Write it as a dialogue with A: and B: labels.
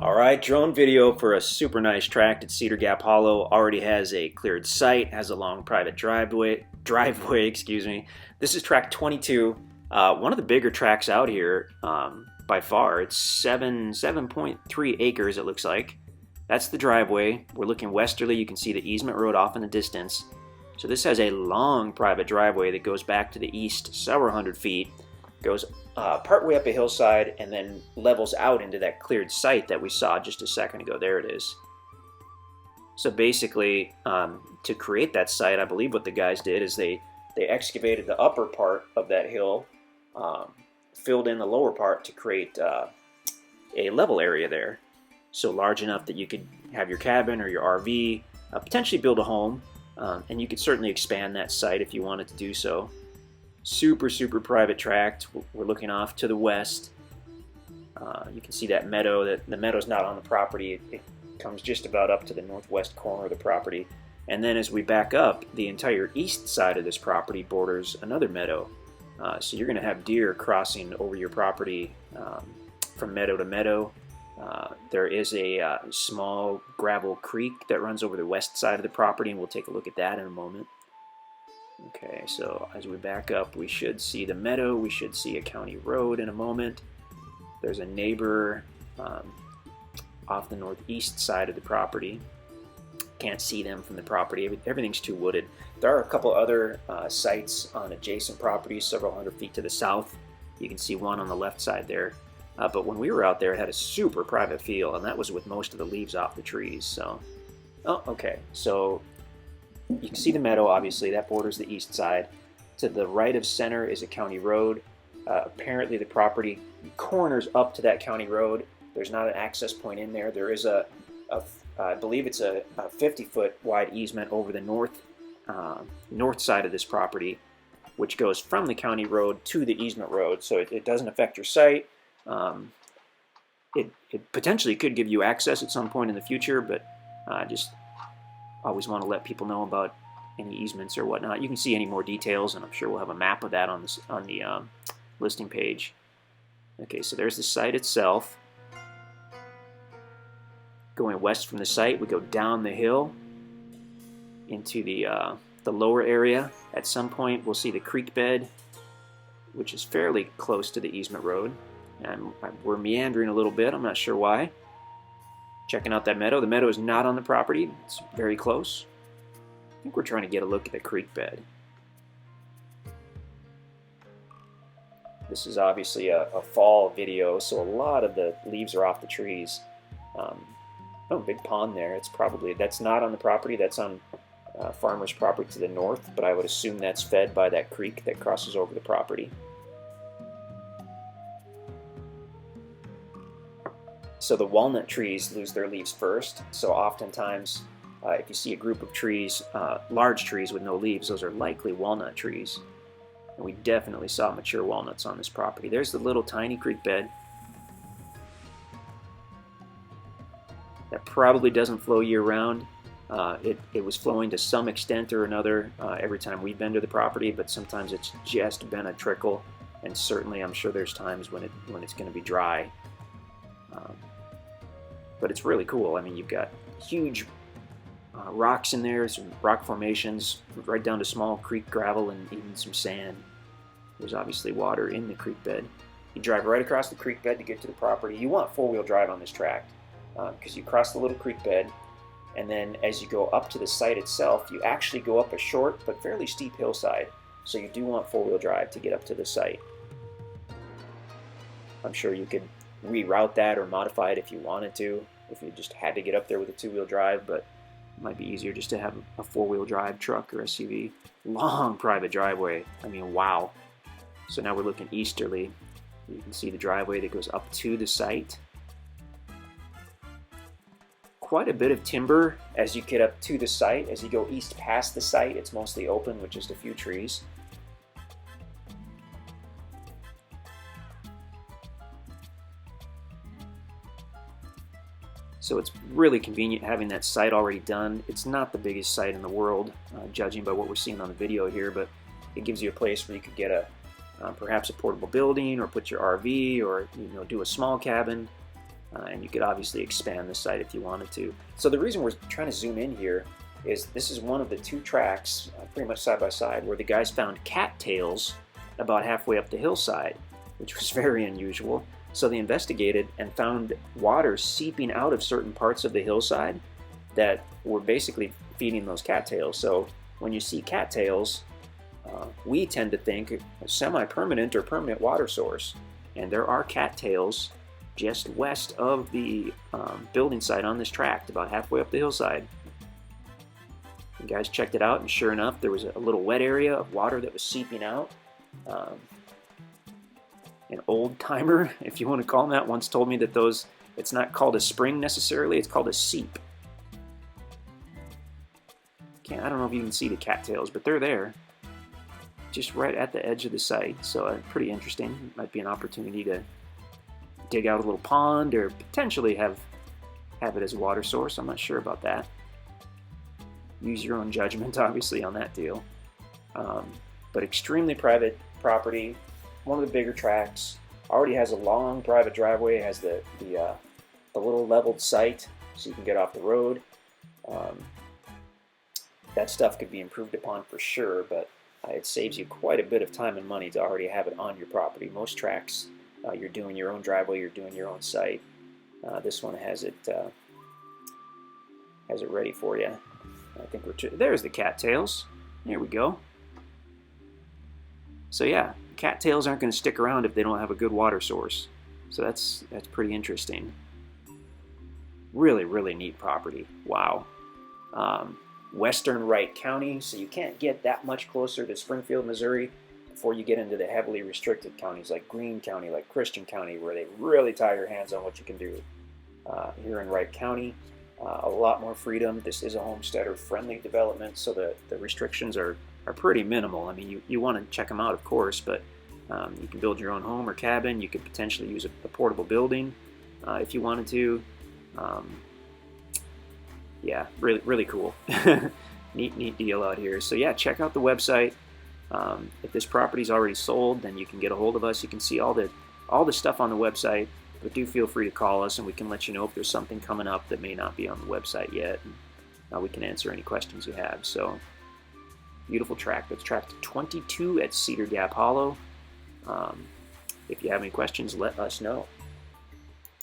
A: Alright, drone video for a super nice tract at Cedar Gap Hollow. Already has a cleared site, has a long private driveway, excuse me. This is tract 22, one of the bigger tracts out here by far. It's 7.3 acres it looks like. That's the driveway. We're looking westerly. You can see the easement road off in the distance. So this has a long private driveway that goes back to the east several hundred feet, goes partway up a hillside, and then levels out into that cleared site that we saw just a second ago. There it is. So basically, to create that site, I believe what the guys did is they excavated the upper part of that hill, filled in the lower part to create a level area there. So large enough that you could have your cabin or your RV, potentially build a home, and you could certainly expand that site if you wanted to do so. Super private tract. We're looking off to the west. You can see that meadow. The meadow's not on the property. It comes just about up to the northwest corner of the property. And then as we back up, the entire east side of this property borders another meadow. So you're going to have deer crossing over your property from meadow to meadow. There is a small gravel creek that runs over the west side of the property, and we'll take a look at that in a moment. Okay, so as we back up, we should see the meadow. We should see a county road in a moment. There's a neighbor off the northeast side of the property. Can't see them from the property. Everything's too wooded. There are a couple other sites on adjacent properties several hundred feet to the south. You can see one on the left side there. But when we were out there, it had a super private feel, and that was with most of the leaves off the trees. So, oh, okay. So you can see the meadow, obviously. That borders the east side. To the right of center is a county road. Apparently the property corners up to that county road. There's not an access point in there. There is I believe it's a 50-foot wide easement over the north side of this property, which goes from the county road to the easement road. So it doesn't affect your site. It potentially could give you access at some point in the future, but just always want to let people know about any easements or whatnot. You can see any more details, and I'm sure we'll have a map of that on the listing page. Okay, so there's the site itself. Going west from the site, we go down the hill into the lower area. At some point, we'll see the creek bed, which is fairly close to the easement road. And we're meandering a little bit. I'm not sure why. Checking out that meadow. The meadow is not on the property. It's very close. I think we're trying to get a look at the creek bed. This is obviously a fall video, so a lot of the leaves are off the trees. Oh, big pond there. That's not on the property. That's on farmer's property to the north, but I would assume that's fed by that creek that crosses over the property. So the walnut trees lose their leaves first. So oftentimes, if you see a group of trees, large trees with no leaves, those are likely walnut trees. And we definitely saw mature walnuts on this property. There's the little tiny creek bed. That probably doesn't flow year-round. It was flowing to some extent or another every time we've been to the property, but sometimes it's just been a trickle. And certainly, I'm sure there's times when it's going to be dry. But it's really cool. I mean, you've got huge rocks in there, some rock formations, right down to small creek gravel and even some sand. There's obviously water in the creek bed. You drive right across the creek bed to get to the property. You want four-wheel drive on this tract because you cross the little creek bed, and then as you go up to the site itself, you actually go up a short but fairly steep hillside. So you do want four-wheel drive to get up to the site. I'm sure you could reroute that or modify it if you wanted to, if you just had to get up there with a two-wheel drive, but it might be easier just to have a four-wheel drive truck or SUV. Long private driveway. I mean, wow. So now we're looking easterly. You can see the driveway that goes up to the site. Quite a bit of timber as you get up to the site. As you go east past the site, it's mostly open with just a few trees. So it's really convenient having that site already done. It's not the biggest site in the world, judging by what we're seeing on the video here, but it gives you a place where you could get perhaps a portable building, or put your RV, or do a small cabin. and you could obviously expand the site if you wanted to. So the reason we're trying to zoom in here is this is one of the two tracks, pretty much side by side, where the guys found cattails about halfway up the hillside, which was very unusual. So they investigated and found water seeping out of certain parts of the hillside that were basically feeding those cattails. So when you see cattails, we tend to think a semi-permanent or permanent water source. And there are cattails just west of the building site on this tract, about halfway up the hillside. The guys checked it out, and sure enough, there was a little wet area of water that was seeping out. An old timer, if you want to call them that, once told me that it's not called a spring necessarily, it's called a seep. I don't know if you can see the cattails, but they're there, just right at the edge of the site. So pretty interesting. Might be an opportunity to dig out a little pond, or potentially have it as a water source. I'm not sure about that. Use your own judgment, obviously, on that deal. But extremely private property, one of the bigger tracts. Already has a long private driveway. It has the little leveled site, so you can get off the road. That stuff could be improved upon for sure, but it saves you quite a bit of time and money to already have it on your property. Most tracts, you're doing your own driveway, you're doing your own site. This one has it ready for you. I think there's the cattails. There we go. So yeah, cattails aren't going to stick around if they don't have a good water source. So that's pretty interesting. Really, really neat property. Wow. Western Wright County, so you can't get that much closer to Springfield, Missouri before you get into the heavily restricted counties like Greene County, like Christian County, where they really tie your hands on what you can do. Here in Wright County, a lot more freedom. This is a homesteader-friendly development, so the restrictions are pretty minimal. I mean, you want to check them out, of course, but you can build your own home or cabin. You could potentially use a portable building if you wanted to. Yeah, really, really cool. neat deal out here. So yeah, check out the website. If this property's already sold, then you can get a hold of us. You can see all the stuff on the website, but do feel free to call us, and we can let you know if there's something coming up that may not be on the website yet. And, we can answer any questions you have. So beautiful tract. That's tract 22 at Cedar Gap Hollow. If you have any questions, let us know.